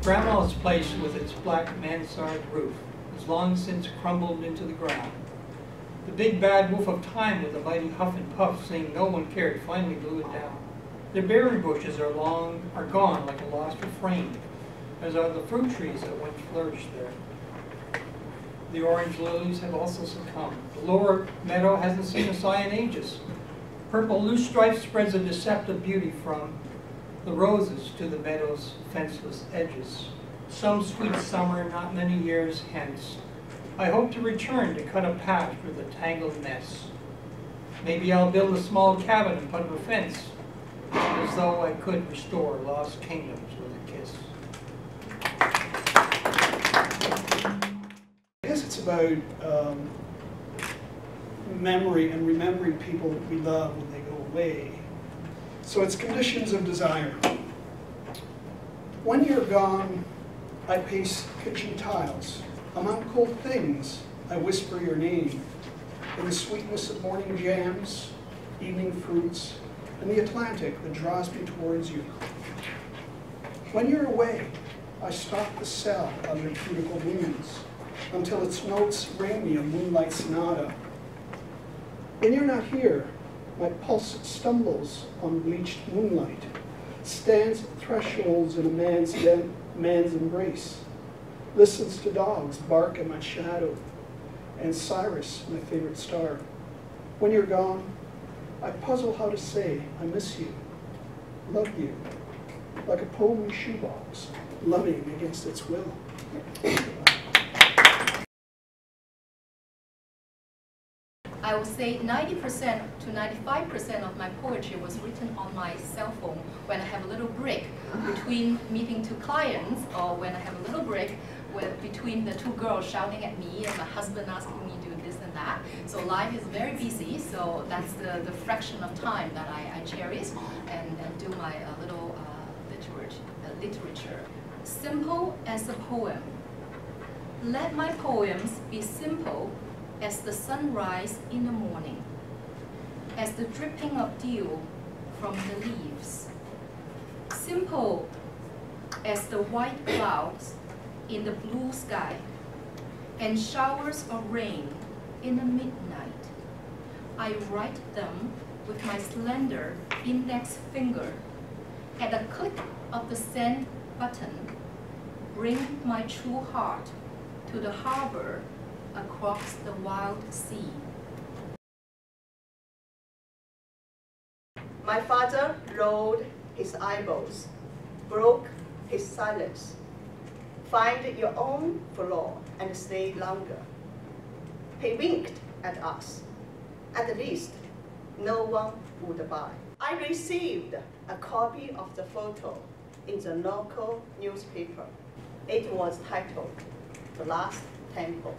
Grandma's place with its black mansard roof has long since crumbled into the ground. The big bad wolf of time with a mighty huff and puff, seeing no one cared, finally blew it down. The berry bushes are gone like a lost refrain, as are the fruit trees that once flourished there. The orange lilies have also succumbed. The lower meadow hasn't seen a sigh in ages. Purple loosestrife spreads a deceptive beauty from the roses to the meadow's fenceless edges. Some sweet summer, not many years hence, I hope to return to cut a path through the tangled mess. Maybe I'll build a small cabin and put up a fence, as though I could restore lost kingdoms with a kiss. I guess it's about memory and remembering people that we love when they go away. So it's conditions of desire. When you're gone, I pace kitchen tiles. Among cold things, I whisper your name. In the sweetness of morning jams, evening fruits, and the Atlantic that draws me towards you. When you're away, I stalk the cell under cuticle moons until its notes ring me a Moonlight Sonata. When you're not here, my pulse stumbles on bleached moonlight, stands at thresholds in a man's embrace, listens to dogs bark at my shadow, and Cyrus, my favorite star. When you're gone, I puzzle how to say I miss you, love you, like a poem shoebox, loving against its will. I would say 90% to 95% of my poetry was written on my cell phone when I have a little break between meeting two clients, or when I have a little break between the two girls shouting at me and my husband asking me to do this and that. So life is very busy, so that's the fraction of time that I cherish and do my little literature. Simple as a poem. Let my poems be simple as the sunrise in the morning, as the dripping of dew from the leaves. Simple as the white clouds in the blue sky, and showers of rain in the midnight. I write them with my slender index finger. At a click of the send button, bring my true heart to the harbor across the wild sea. My father rolled his eyeballs, broke his silence. Find your own flaw and stay longer. He winked at us. At least, no one would buy. I received a copy of the photo in the local newspaper. It was titled The Last Temple.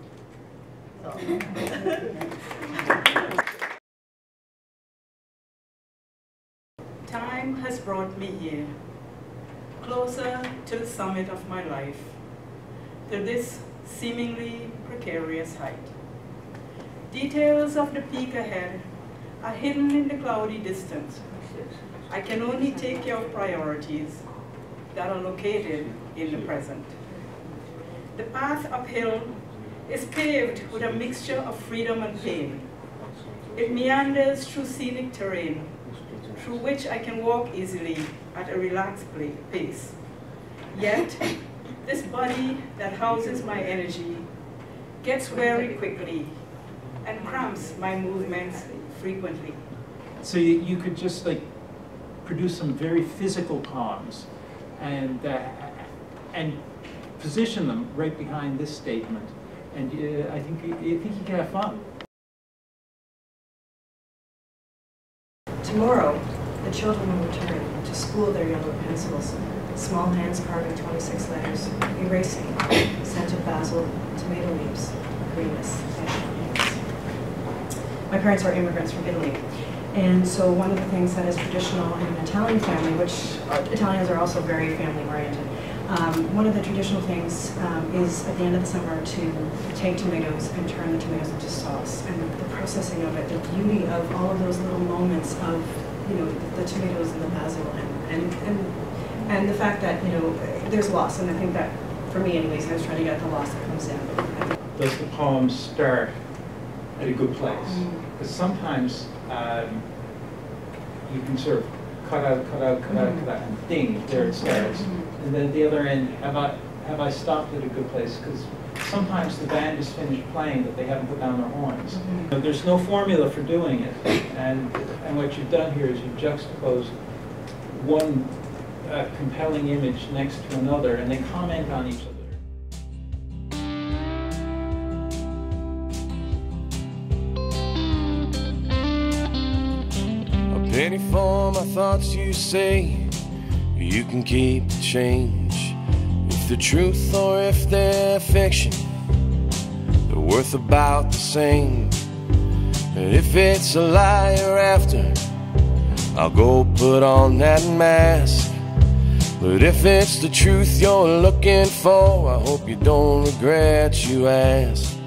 Time has brought me here, closer to the summit of my life, to this seemingly precarious height. Details of the peak ahead are hidden in the cloudy distance. I can only take care of priorities that are located in the present. The path uphill is paved with a mixture of freedom and pain. It meanders through scenic terrain, through which I can walk easily at a relaxed pace. Yet, this body that houses my energy gets weary quickly and cramps my movements frequently. So you could just like produce some very physical poems and position them right behind this statement, and I think you can have fun. Tomorrow, the children will return to spool their yellow pencils, small hands carving 26 letters, erasing, scent of basil, tomato leaves, greenness, vegetables. My parents are immigrants from Italy, and so one of the things that is traditional in an Italian family, which Italians are also very family-oriented, one of the traditional things is at the end of the summer to take tomatoes and turn the tomatoes into sauce, and the processing of it, the beauty of all of those little moments of, you know, the tomatoes and the basil, and And the fact that, there's loss, and I think that, for me anyways, I was trying to get the loss that comes in. Does the poem start at a good place? Because sometimes you can sort of cut out, and ding, there it starts. And then at the other end, have I stopped at a good place? Because sometimes the band is finished playing, but they haven't put down their horns. There's no formula for doing it, and what you've done here is you've juxtaposed one compelling image next to another, and they comment on each other. A penny for my thoughts, you say. You can keep the change. If they're truth or if they're fiction, they're worth about the same. And if it's a lie you're after, I'll go put on that mask. But if it's the truth you're looking for, I hope you don't regret you asked.